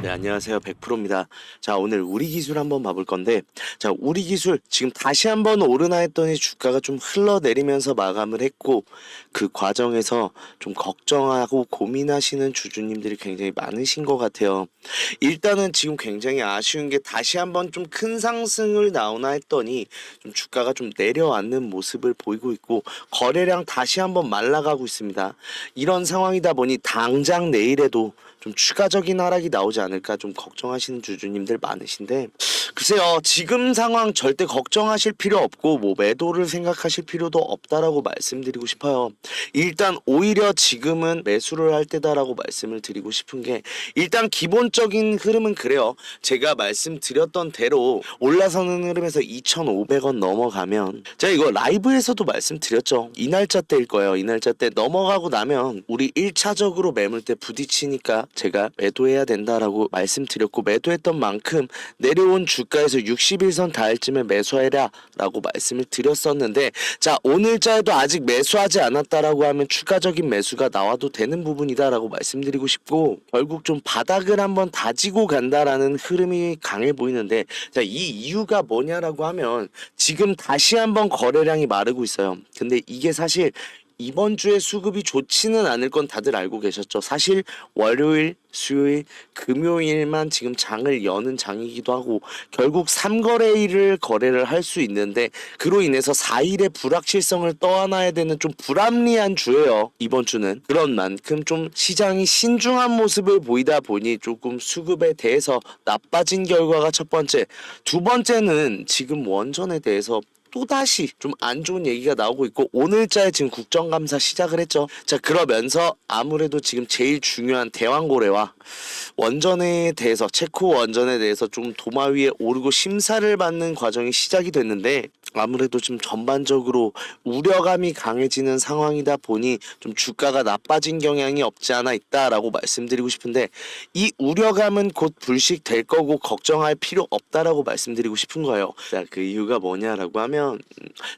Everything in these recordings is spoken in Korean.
네, 안녕하세요. 100%입니다. 자, 오늘 우리 기술 한번 봐볼 건데, 자, 우리 기술 지금 다시 한번 오르나 했더니 주가가 좀 흘러내리면서 마감을 했고, 그 과정에서 좀 걱정하고 고민하시는 주주님들이 굉장히 많으신 것 같아요. 일단은 지금 굉장히 아쉬운 게 다시 한번 좀 큰 상승을 나오나 했더니 좀 주가가 좀 내려앉는 모습을 보이고 있고, 거래량 다시 한번 말라가고 있습니다. 이런 상황이다 보니 당장 내일에도 좀 추가적인 하락이 나오지 않을까 좀 걱정하시는 주주님들 많으신데, 글쎄요, 지금 상황 절대 걱정하실 필요 없고 뭐 매도를 생각하실 필요도 없다라고 말씀드리고 싶어요. 일단 오히려 지금은 매수를 할 때다라고 말씀을 드리고 싶은 게, 일단 기본적인 흐름은 그래요. 제가 말씀드렸던 대로 올라서는 흐름에서 2,500원 넘어가면, 제가 이거 라이브에서도 말씀드렸죠. 이 날짜 때일 거예요. 이 날짜 때 넘어가고 나면 우리 1차적으로 매물대 부딪히니까 제가 매도해야 된다라고 말씀드렸고, 매도했던 만큼 내려온 주가에서 61선 닿을 쯤에 매수해라 라고 말씀을 드렸었는데, 자, 오늘자에도 아직 매수하지 않았다라고 하면 추가적인 매수가 나와도 되는 부분이다 라고 말씀드리고 싶고, 결국 좀 바닥을 한번 다지고 간다라는 흐름이 강해 보이는데, 자, 이 이유가 뭐냐라고 하면 지금 다시 한번 거래량이 마르고 있어요. 근데 이게 사실 이번 주에 수급이 좋지는 않을 건 다들 알고 계셨죠. 사실 월요일, 수요일, 금요일만 지금 장을 여는 장이기도 하고, 결국 3거래일을 거래를 할 수 있는데, 그로 인해서 4일의 불확실성을 떠안아야 되는 좀 불합리한 주예요. 이번 주는 그런 만큼 좀 시장이 신중한 모습을 보이다 보니 조금 수급에 대해서 나빠진 결과가 첫 번째. 두 번째는 지금 원전에 대해서 또다시 좀 안 좋은 얘기가 나오고 있고, 오늘자에 지금 국정감사 시작을 했죠. 자, 그러면서 아무래도 지금 제일 중요한 대왕고래와 원전에 대해서, 체코 원전에 대해서 좀 도마 위에 오르고 심사를 받는 과정이 시작이 됐는데, 아무래도 좀 전반적으로 우려감이 강해지는 상황이다 보니 좀 주가가 나빠진 경향이 없지 않아 있다라고 말씀드리고 싶은데, 이 우려감은 곧 불식될 거고 걱정할 필요 없다라고 말씀드리고 싶은 거예요. 자, 그 이유가 뭐냐라고 하면,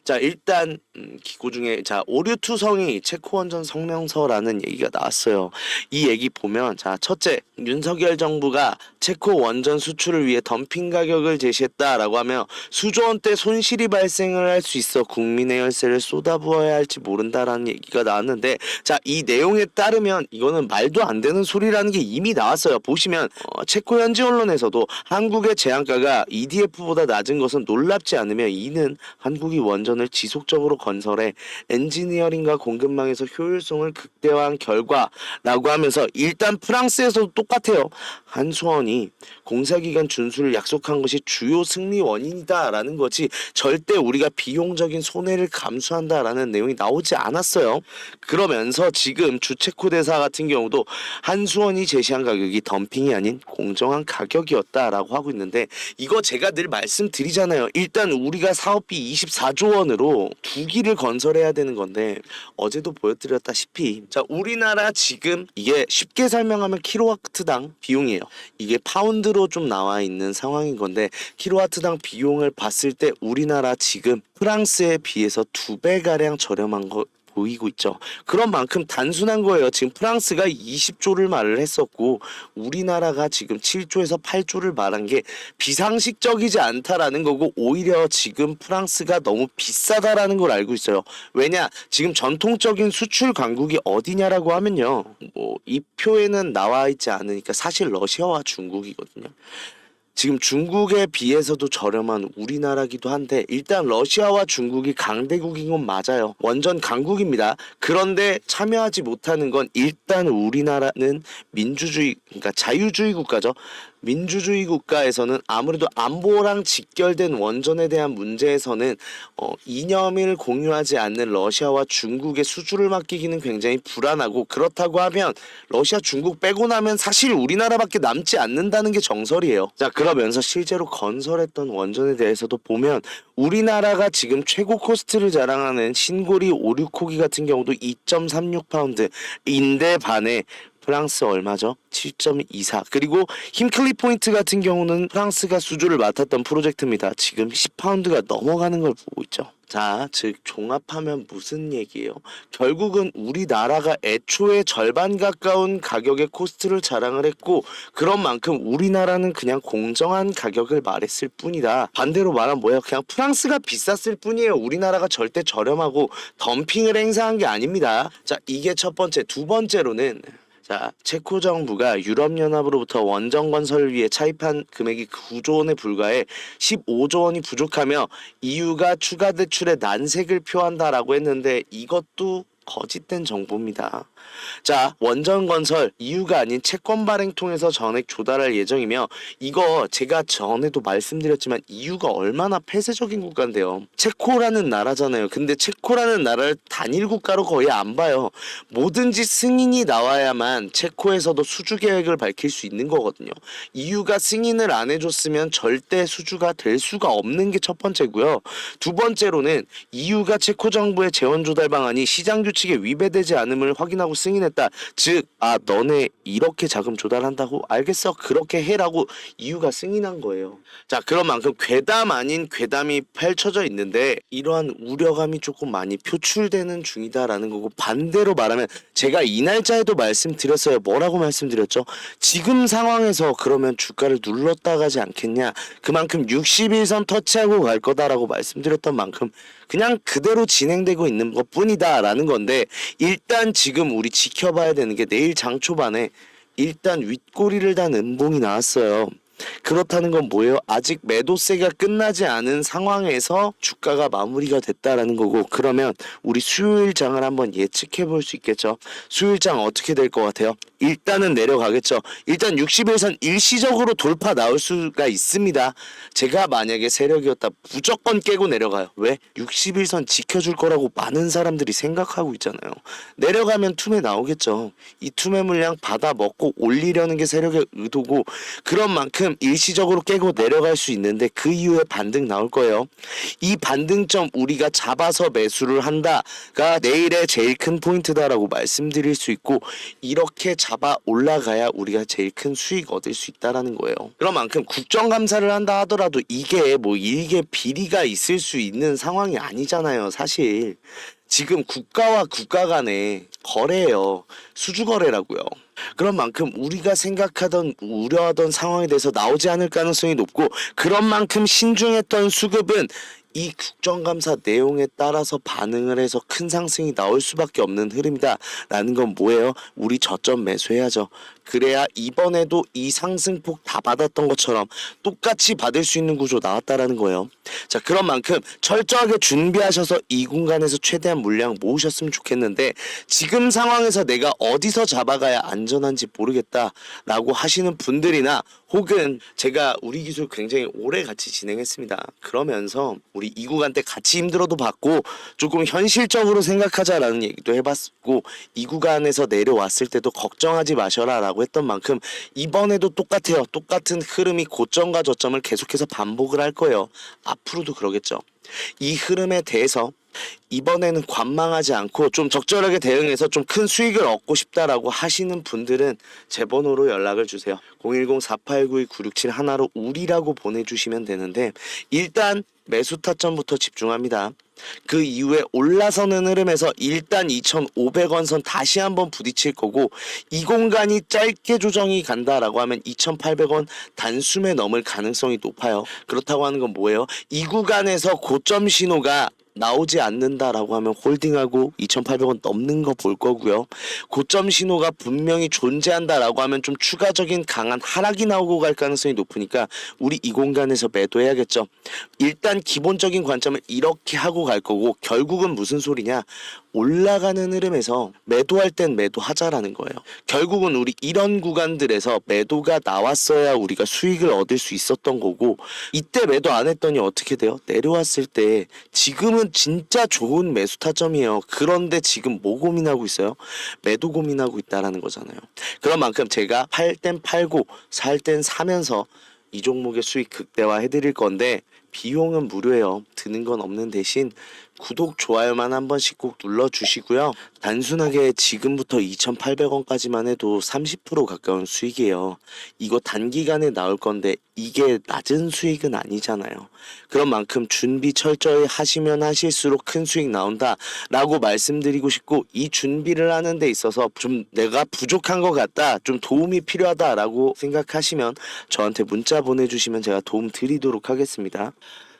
자, 일단 기고 중에, 자, 오류투성이 체코 원전 성명서라는 얘기가 나왔어요. 이 얘기 보면, 자, 첫째, 윤석열 정부가 체코 원전 수출을 위해 덤핑 가격을 제시했다라고 하며 수조 원대 손실이 발생을 할 수 있어 국민의 열세를 쏟아부어야 할지 모른다라는 얘기가 나왔는데, 자, 이 내용에 따르면 이거는 말도 안 되는 소리라는 게 이미 나왔어요. 보시면 체코 현지 언론에서도 한국의 제한가가 EDF보다 낮은 것은 놀랍지 않으며, 이는 한국이 원전을 지속적으로 건설해 엔지니어링과 공급망에서 효율성을 극대화한 결과라고 하면서, 일단 프랑스에서도 똑같아요. 한수원이 공사기간 준수를 약속한 것이 주요 승리 원인이다라는 거지 절대 우리가 비용적인 손해를 감수한다라는 내용이 나오지 않았어요. 그러면서 지금 주체코 대사 같은 경우도 한수원이 제시한 가격이 덤핑이 아닌 공정한 가격이었다라고 하고 있는데, 이거 제가 늘 말씀드리잖아요. 일단 우리가 사업비 24조 원으로 2기를 건설해야 되는 건데, 어제도 보여드렸다시피, 자, 우리나라 지금 이게 쉽게 설명하면 킬로와트당 비용이에요. 이게 파운드로 좀 나와 있는 상황인 건데, 킬로와트당 비용을 봤을 때 우리나라 지금 프랑스에 비해서 2배가량 저렴한 거 보이고 있죠. 그런 만큼 단순한 거예요. 지금 프랑스가 20조를 말을 했었고 우리나라가 지금 7조에서 8조를 말한 게 비상식적이지 않다라는 거고, 오히려 지금 프랑스가 너무 비싸다라는 걸 알고 있어요. 왜냐, 지금 전통적인 수출 강국이 어디냐라고 하면요, 뭐 이 표에는 나와 있지 않으니까 사실 러시아와 중국이거든요. 지금 중국에 비해서도 저렴한 우리나라기도 한데, 일단 러시아와 중국이 강대국인 건 맞아요. 완전 강국입니다. 그런데 참여하지 못하는 건, 일단 우리나라는 민주주의, 그러니까 자유주의 국가죠. 민주주의 국가에서는 아무래도 안보랑 직결된 원전에 대한 문제에서는 이념을 공유하지 않는 러시아와 중국의 수주를 맡기기는 굉장히 불안하고, 그렇다고 하면 러시아, 중국 빼고 나면 사실 우리나라밖에 남지 않는다는 게 정설이에요. 자, 그러면서 실제로 건설했던 원전에 대해서도 보면, 우리나라가 지금 최고 코스트를 자랑하는 신고리 5,6호기 같은 경우도 2.36파운드인데 반해 프랑스 얼마죠? 7.24. 그리고 힘클리 포인트 같은 경우는 프랑스가 수주를 맡았던 프로젝트입니다. 지금 10파운드가 넘어가는 걸 보고 있죠. 자, 즉 종합하면 무슨 얘기예요? 결국은 우리나라가 애초에 절반 가까운 가격의 코스트를 자랑을 했고 그런 만큼 우리나라는 그냥 공정한 가격을 말했을 뿐이다. 반대로 말하면 뭐예요? 그냥 프랑스가 비쌌을 뿐이에요. 우리나라가 절대 저렴하고 덤핑을 행사한 게 아닙니다. 자, 이게 첫 번째. 두 번째로는 자, 체코 정부가 유럽연합으로부터 원전 건설을 위해 차입한 금액이 9조 원에 불과해 15조 원이 부족하며 EU가 추가 대출에 난색을 표한다라고 했는데 이것도 거짓된 정보입니다. 자, 원전 건설 EU가 아닌 채권 발행 통해서 전액 조달할 예정이며 이거 제가 전에도 말씀드렸지만 EU가 얼마나 폐쇄적인 국가인데요. 체코라는 나라잖아요. 근데 체코라는 나라를 단일 국가로 거의 안 봐요. 뭐든지 승인이 나와야만 체코에서도 수주 계획을 밝힐 수 있는 거거든요. EU가 승인을 안 해줬으면 절대 수주가 될 수가 없는 게 첫 번째고요. 두 번째로는 EU가 체코 정부의 재원 조달 방안이 시장 규칙에 위배되지 않음을 확인하고 승인했다. 즉, 너네 이렇게 자금 조달한다고? 알겠어. 그렇게 해라고 EU가 승인한 거예요. 자, 그런 만큼 괴담 아닌 괴담이 펼쳐져 있는데 이러한 우려감이 조금 많이 표출되는 중이다라는 거고 반대로 말하면 제가 이 날짜에도 말씀드렸어요. 뭐라고 말씀드렸죠? 지금 상황에서 그러면 주가를 눌렀다 가지 않겠냐? 그만큼 60일선 터치하고 갈 거다라고 말씀드렸던 만큼 그냥 그대로 진행되고 있는 것 뿐이다 라는 건데 일단 지금 우리 지켜봐야 되는 게 내일 장 초반에 일단 윗꼬리를 단 음봉이 나왔어요. 그렇다는 건 뭐예요? 아직 매도세가 끝나지 않은 상황에서 주가가 마무리가 됐다라는 거고 그러면 우리 수요일장을 한번 예측해 볼 수 있겠죠. 수요일장 어떻게 될 것 같아요? 일단은 내려가겠죠. 일단 60일선 일시적으로 돌파 나올 수가 있습니다. 제가 만약에 세력이었다 무조건 깨고 내려가요. 왜? 60일선 지켜줄 거라고 많은 사람들이 생각하고 있잖아요. 내려가면 투매 나오겠죠. 이 투매 물량 받아 먹고 올리려는 게 세력의 의도고 그런 만큼 일시적으로 깨고 내려갈 수 있는데 그 이후에 반등 나올 거예요. 이 반등점 우리가 잡아서 매수를 한다가 내일의 제일 큰 포인트다라고 말씀드릴 수 있고 이렇게 잡아 올라가야 우리가 제일 큰 수익 얻을 수 있다라는 거예요. 그런 만큼 국정감사를 한다 하더라도 이게 뭐 일개 비리가 있을 수 있는 상황이 아니잖아요. 사실 지금 국가와 국가 간의 거래예요. 수주거래라고요. 그런 만큼 우리가 생각하던 우려하던 상황에 대해서 나오지 않을 가능성이 높고 그런 만큼 신중했던 수급은 이 국정감사 내용에 따라서 반응을 해서 큰 상승이 나올 수밖에 없는 흐름이다 라는 건 뭐예요? 우리 저점 매수해야죠. 그래야 이번에도 이 상승폭 다 받았던 것처럼 똑같이 받을 수 있는 구조 나왔다라는 거예요. 자, 그런 만큼 철저하게 준비하셔서 이 공간에서 최대한 물량 모으셨으면 좋겠는데 지금 상황에서 내가 어디서 잡아가야 안전한지 모르겠다라고 하시는 분들이나 혹은 제가 우리 기술 굉장히 오래 같이 진행했습니다. 그러면서 우리 이 구간 때 같이 힘들어도 받고 조금 현실적으로 생각하자라는 얘기도 해봤고 이 구간에서 내려왔을 때도 걱정하지 마셔라 라고 했던 만큼 이번에도 똑같아요. 똑같은 흐름이 고점과 저점을 계속해서 반복을 할 거예요. 앞으로도 그러겠죠. 이 흐름에 대해서 이번에는 관망하지 않고 좀 적절하게 대응해서 좀 큰 수익을 얻고 싶다라고 하시는 분들은 제 번호로 연락을 주세요. 010-4892-967 하나로 우리라고 보내주시면 되는데 일단 매수 타점부터 집중합니다. 그 이후에 올라서는 흐름에서 일단 2,500원 선 다시 한번 부딪힐 거고 이 공간이 짧게 조정이 간다라고 하면 2,800원 단숨에 넘을 가능성이 높아요. 그렇다고 하는 건 뭐예요? 이 구간에서 고점 신호가 나오지 않는다라고 하면 홀딩하고 2,800원 넘는 거 볼 거고요. 고점 신호가 분명히 존재한다라고 하면 좀 추가적인 강한 하락이 나오고 갈 가능성이 높으니까 우리 이 공간에서 매도해야겠죠. 일단 기본적인 관점을 이렇게 하고 갈 거고 결국은 무슨 소리냐? 올라가는 흐름에서 매도할 땐 매도하자라는 거예요. 결국은 우리 이런 구간들에서 매도가 나왔어야 우리가 수익을 얻을 수 있었던 거고 이때 매도 안 했더니 어떻게 돼요? 내려왔을 때 지금은 진짜 좋은 매수 타점이에요. 그런데 지금 뭐 고민하고 있어요? 매도 고민하고 있다라는 거잖아요. 그런 만큼 제가 팔 땐 팔고 살 땐 사면서 이 종목의 수익 극대화 해드릴 건데 비용은 무료예요. 드는 건 없는 대신 구독, 좋아요만 한 번씩 꼭 눌러주시고요. 단순하게 지금부터 2,800원까지만 해도 30% 가까운 수익이에요. 이거 단기간에 나올 건데 이게 낮은 수익은 아니잖아요. 그런 만큼 준비 철저히 하시면 하실수록 큰 수익 나온다 라고 말씀드리고 싶고, 이 준비를 하는 데 있어서 좀 내가 부족한 것 같다, 좀 도움이 필요하다 라고 생각하시면 저한테 문자 보내주시면 제가 도움 드리도록 하겠습니다.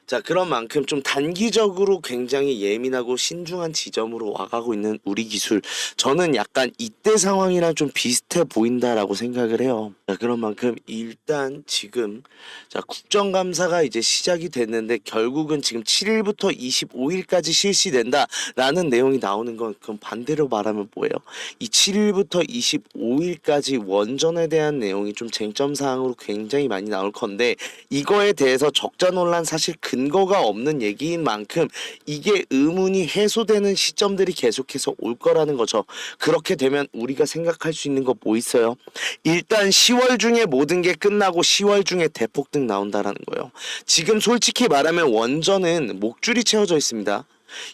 자, 그런 만큼 좀 단기적으로 굉장히 예민하고 신중한 지점으로 와가고 있는 우리 기술, 저는 약간 이때 상황이랑 좀 비슷해 보인다라고 생각을 해요. 자, 그런 만큼 일단 지금 국정감사가 이제 시작이 됐는데 결국은 지금 7일부터 25일까지 실시된다라는 내용이 나오는 건, 그럼 반대로 말하면 뭐예요? 이 7일부터 25일까지 원전에 대한 내용이 좀 쟁점 사항으로 굉장히 많이 나올 건데, 이거에 대해서 적자 논란 사실 근거가 없는 얘기인 만큼 이게 의문이 해소되는 시점들이 계속해서 올 거라는 거죠. 그렇게 되면 우리가 생각할 수 있는 거 뭐 있어요? 일단 10월 중에 모든 게 끝나고 10월 중에 대폭등 나온다라는 거예요. 지금 솔직히 말하면 원전은 목줄이 채워져 있습니다.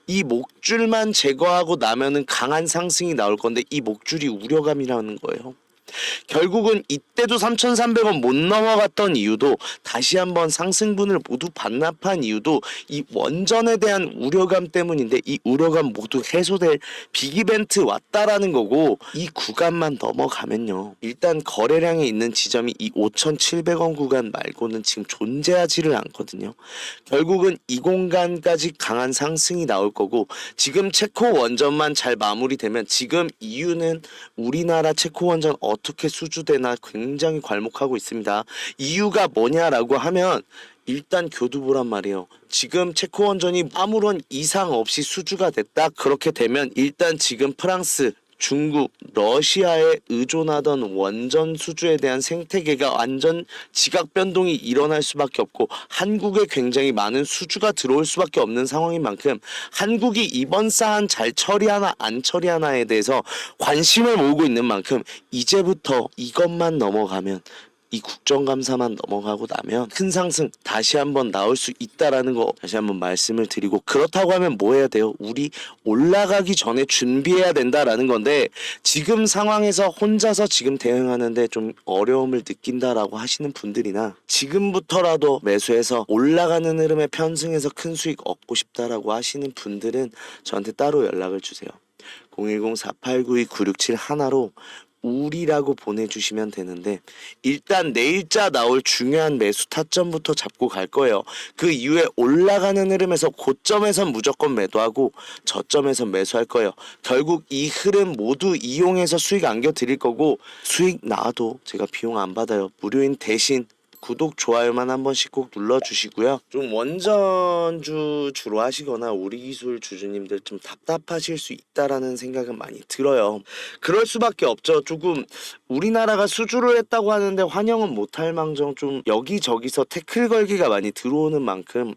이 목줄만 제거하고 나면은 강한 상승이 나올 건데, 이 목줄이 우려감이라는 거예요. 결국은 이때도 3,300원 못 넘어갔던 이유도, 다시 한번 상승분을 모두 반납한 이유도 이 원전에 대한 우려감 때문인데, 이 우려감 모두 해소될 빅이벤트 왔다라는 거고, 이 구간만 넘어가면요, 일단 거래량에 있는 지점이 이 5,700원 구간 말고는 지금 존재하지를 않거든요. 결국은 이 공간까지 강한 상승이 나올 거고, 지금 체코 원전만 잘 마무리되면, 지금 이유는 우리나라 체코 원전 어떻게 수주되나 굉장히 괄목하고 있습니다. 이유가 뭐냐라고 하면, 일단 교두보란 말이에요. 지금 체코 원전이 아무런 이상 없이 수주가 됐다. 그렇게 되면 일단 지금 프랑스, 중국, 러시아에 의존하던 원전 수주에 대한 생태계가 완전 지각 변동이 일어날 수밖에 없고, 한국에 굉장히 많은 수주가 들어올 수밖에 없는 상황인 만큼, 한국이 이번 사안 잘 처리하나 안 처리하나에 대해서 관심을 모으고 있는 만큼, 이제부터 이것만 넘어가면, 이 국정감사만 넘어가고 나면 큰 상승 다시 한번 나올 수 있다라는 거 다시 한번 말씀을 드리고, 그렇다고 하면 뭐 해야 돼요? 우리 올라가기 전에 준비해야 된다라는 건데, 지금 상황에서 혼자서 지금 대응하는데 좀 어려움을 느낀다라고 하시는 분들이나, 지금부터라도 매수해서 올라가는 흐름에 편승해서 큰 수익 얻고 싶다라고 하시는 분들은 저한테 따로 연락을 주세요. 010-4892-967 하나로 우리라고 보내주시면 되는데, 일단 내일자 나올 중요한 매수 타점부터 잡고 갈 거예요. 그 이후에 올라가는 흐름에서 고점에선 무조건 매도하고 저점에선 매수할 거예요. 결국 이 흐름 모두 이용해서 수익 안겨 드릴 거고, 수익 나와도 제가 비용 안 받아요. 무료인 대신 구독, 좋아요만 한 번씩 꼭 눌러주시고요. 좀 원전주 주로 하시거나 우리 기술 주주님들 좀 답답하실 수 있다라는 생각은 많이 들어요. 그럴 수밖에 없죠. 조금 우리나라가 수주를 했다고 하는데 환영은 못할 망정 좀 여기저기서 태클 걸기가 많이 들어오는 만큼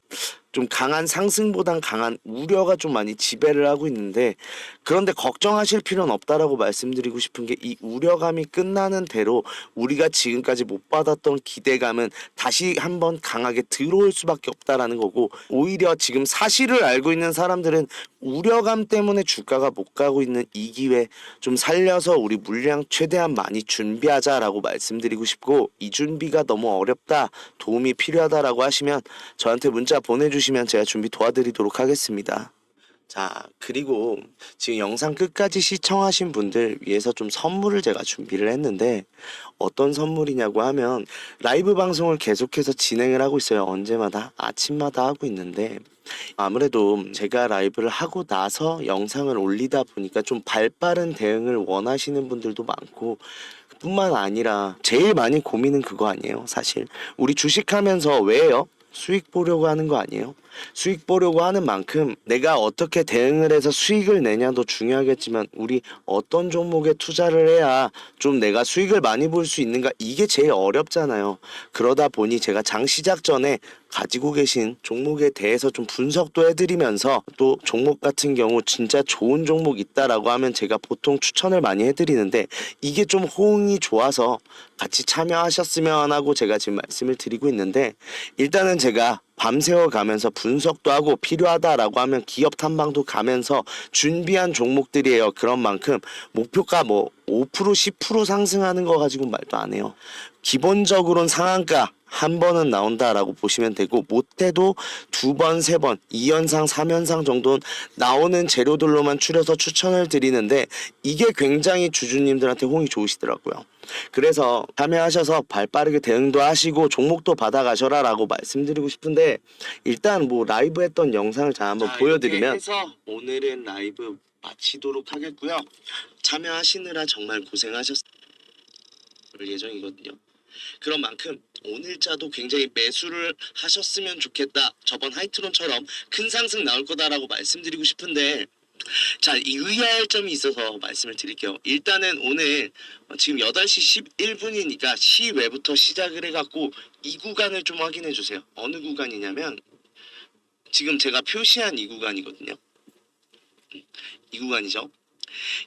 좀 강한 상승보단 강한 우려가 좀 많이 지배를 하고 있는데, 그런데 걱정하실 필요는 없다라고 말씀드리고 싶은 게, 이 우려감이 끝나는 대로 우리가 지금까지 못 받았던 기대감은 다시 한번 강하게 들어올 수밖에 없다라는 거고, 오히려 지금 사실을 알고 있는 사람들은 우려감 때문에 주가가 못 가고 있는 이 기회 좀 살려서 우리 물량 최대한 많이 준비하자라고 말씀드리고 싶고, 이 준비가 너무 어렵다, 도움이 필요하다라고 하시면 저한테 문자 보내주시면 제가 준비 도와드리도록 하겠습니다. 자, 그리고 지금 영상 끝까지 시청하신 분들 위해서 좀 선물을 제가 준비를 했는데, 어떤 선물이냐고 하면, 라이브 방송을 계속해서 진행을 하고 있어요. 언제마다 아침마다 하고 있는데, 아무래도 제가 라이브를 하고 나서 영상을 올리다 보니까 좀 발빠른 대응을 원하시는 분들도 많고, 뿐만 아니라 제일 많이 고민은 그거 아니에요. 사실 우리 주식하면서 왜 해요? 수익 보려고 하는 거 아니에요? 수익 보려고 하는 만큼 내가 어떻게 대응을 해서 수익을 내냐도 중요하겠지만, 우리 어떤 종목에 투자를 해야 좀 내가 수익을 많이 볼 수 있는가, 이게 제일 어렵잖아요. 그러다 보니 제가 장 시작 전에 가지고 계신 종목에 대해서 좀 분석도 해드리면서, 또 종목 같은 경우 진짜 좋은 종목 있다라고 하면 제가 보통 추천을 많이 해드리는데, 이게 좀 호응이 좋아서 같이 참여하셨으면 하고 제가 지금 말씀을 드리고 있는데, 일단은 제가 밤새워 가면서 분석도 하고 필요하다라고 하면 기업 탐방도 가면서 준비한 종목들이에요. 그런 만큼 목표가 뭐 5% 10% 상승하는 거 가지고 말도 안 해요. 기본적으로는 상한가 한 번은 나온다라고 보시면 되고, 못해도 2번, 3번, 2연상, 3연상 정도는 나오는 재료들로만 추려서 추천을 드리는데, 이게 굉장히 주주님들한테 호응이 좋으시더라고요. 그래서 참여하셔서 발빠르게 대응도 하시고 종목도 받아가셔라 라고 말씀드리고 싶은데, 일단 뭐 라이브 했던 영상을 자 한번 보여드리면 해서 오늘은 라이브 마치도록 하겠고요. 참여하시느라 정말 고생하셨을 예정이거든요. 그런 만큼 오늘자도 굉장히 매수를 하셨으면 좋겠다. 저번 하이트론처럼 큰 상승 나올 거다라고 말씀드리고 싶은데, 자, 유의할 점이 있어서 말씀을 드릴게요. 일단은 오늘 지금 8시 11분이니까 시외부터 시작을 해갖고 이 구간을 좀 확인해 주세요. 어느 구간이냐면 지금 제가 표시한 이 구간이거든요. 이 구간이죠.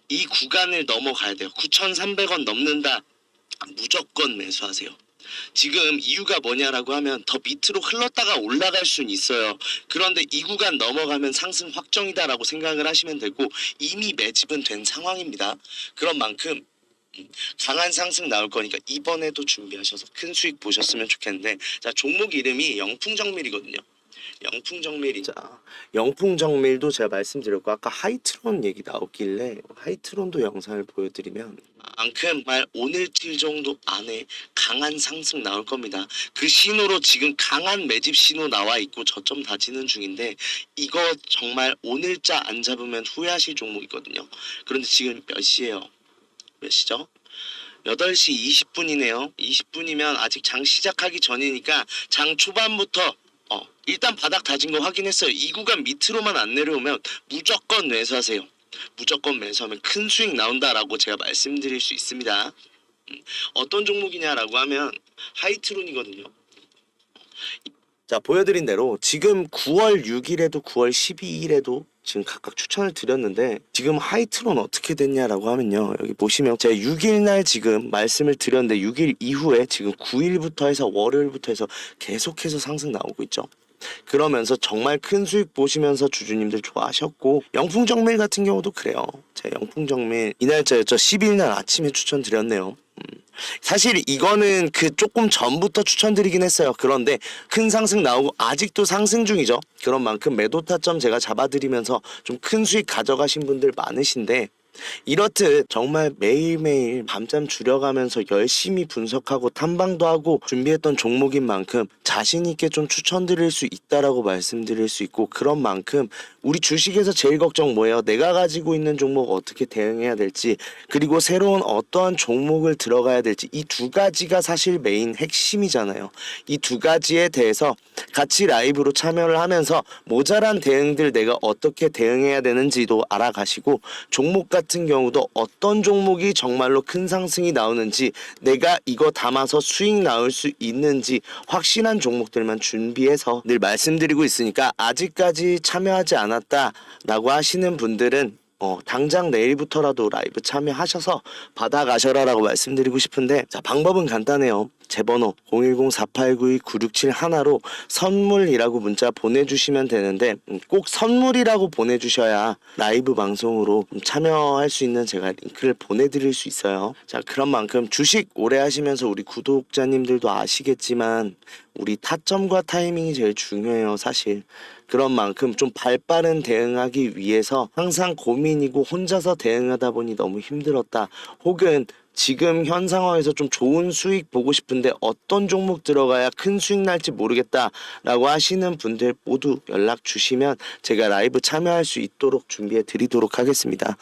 이 구간을 넘어가야 돼요. 9,300원 넘는다. 무조건 매수하세요. 지금 이유가 뭐냐라고 하면 더 밑으로 흘렀다가 올라갈 수는 있어요. 그런데 이 구간 넘어가면 상승 확정이다라고 생각을 하시면 되고, 이미 매집은 된 상황입니다. 그런 만큼 강한 상승 나올 거니까 이번에도 준비하셔서 큰 수익 보셨으면 좋겠는데, 자, 종목 이름이 영풍정밀이거든요. 영풍정밀이자 영풍정밀도 제가 말씀드렸고, 아까 하이트론 얘기 나오길래 하이트론도 영상을 보여드리면 만큼 말 오늘틀 정도 안에 강한 상승 나올 겁니다. 그 신호로 지금 강한 매집 신호 나와 있고 저점 다지는 중인데, 이거 정말 오늘자 안 잡으면 후회하실 종목이거든요. 그런데 지금 몇 시예요? 몇 시죠? 8시 20분이네요. 20분이면 아직 장 시작하기 전이니까 장 초반부터 일단 바닥 다진 거 확인했어요. 이 구간 밑으로만 안 내려오면 무조건 매수하세요. 무조건 매수하면 큰 수익 나온다라고 제가 말씀드릴 수 있습니다. 어떤 종목이냐라고 하면 하이트론이거든요. 자, 보여드린 대로 지금 9월 6일에도 9월 12일에도 지금 각각 추천을 드렸는데, 지금 하이트론 어떻게 됐냐라고 하면요, 여기 보시면 제가 6일날 지금 말씀을 드렸는데 6일 이후에 지금 9일부터 해서 월요일부터 해서 계속해서 상승 나오고 있죠. 그러면서 정말 큰 수익 보시면서 주주님들 좋아하셨고, 영풍정밀 같은 경우도 그래요. 제가 영풍정밀 이날짜였죠. 12일날 아침에 추천드렸네요. 사실 이거는 그 조금 전부터 추천드리긴 했어요. 그런데 큰 상승 나오고 아직도 상승 중이죠. 그런 만큼 매도 타점 제가 잡아드리면서 좀 큰 수익 가져가신 분들 많으신데, 이렇듯 정말 매일매일 밤잠 줄여가면서 열심히 분석하고 탐방도 하고 준비했던 종목인 만큼 자신 있게 좀 추천드릴 수 있다라고 말씀드릴 수 있고, 그런 만큼 우리 주식에서 제일 걱정 뭐예요? 내가 가지고 있는 종목 어떻게 대응해야 될지, 그리고 새로운 어떠한 종목을 들어가야 될지, 이 두 가지가 사실 메인 핵심이잖아요. 이 두 가지에 대해서 같이 라이브로 참여를 하면서 모자란 대응들 내가 어떻게 대응해야 되는지도 알아가시고, 종목 같은 경우도 어떤 종목이 정말로 큰 상승이 나오는지, 내가 이거 담아서 수익 나올 수 있는지 확실한 종목들만 준비해서 늘 말씀드리고 있으니까, 아직까지 참여하지 않았다라고 하시는 분들은 당장 내일부터라도 라이브 참여하셔서 받아가셔라라고 말씀드리고 싶은데, 자, 방법은 간단해요. 제 번호 010-4892-9671로 선물이라고 문자 보내주시면 되는데, 꼭 선물이라고 보내주셔야 라이브 방송으로 참여할 수 있는 제가 링크를 보내드릴 수 있어요. 자, 그런 만큼 주식 오래 하시면서 우리 구독자님들도 아시겠지만 우리 타점과 타이밍이 제일 중요해요, 사실. 그런 만큼 좀 발빠른 대응하기 위해서 항상 고민이고, 혼자서 대응하다 보니 너무 힘들었다, 혹은 지금 현 상황에서 좀 좋은 수익 보고 싶은데 어떤 종목 들어가야 큰 수익 날지 모르겠다라고 하시는 분들 모두 연락 주시면 제가 라이브 참여할 수 있도록 준비해 드리도록 하겠습니다.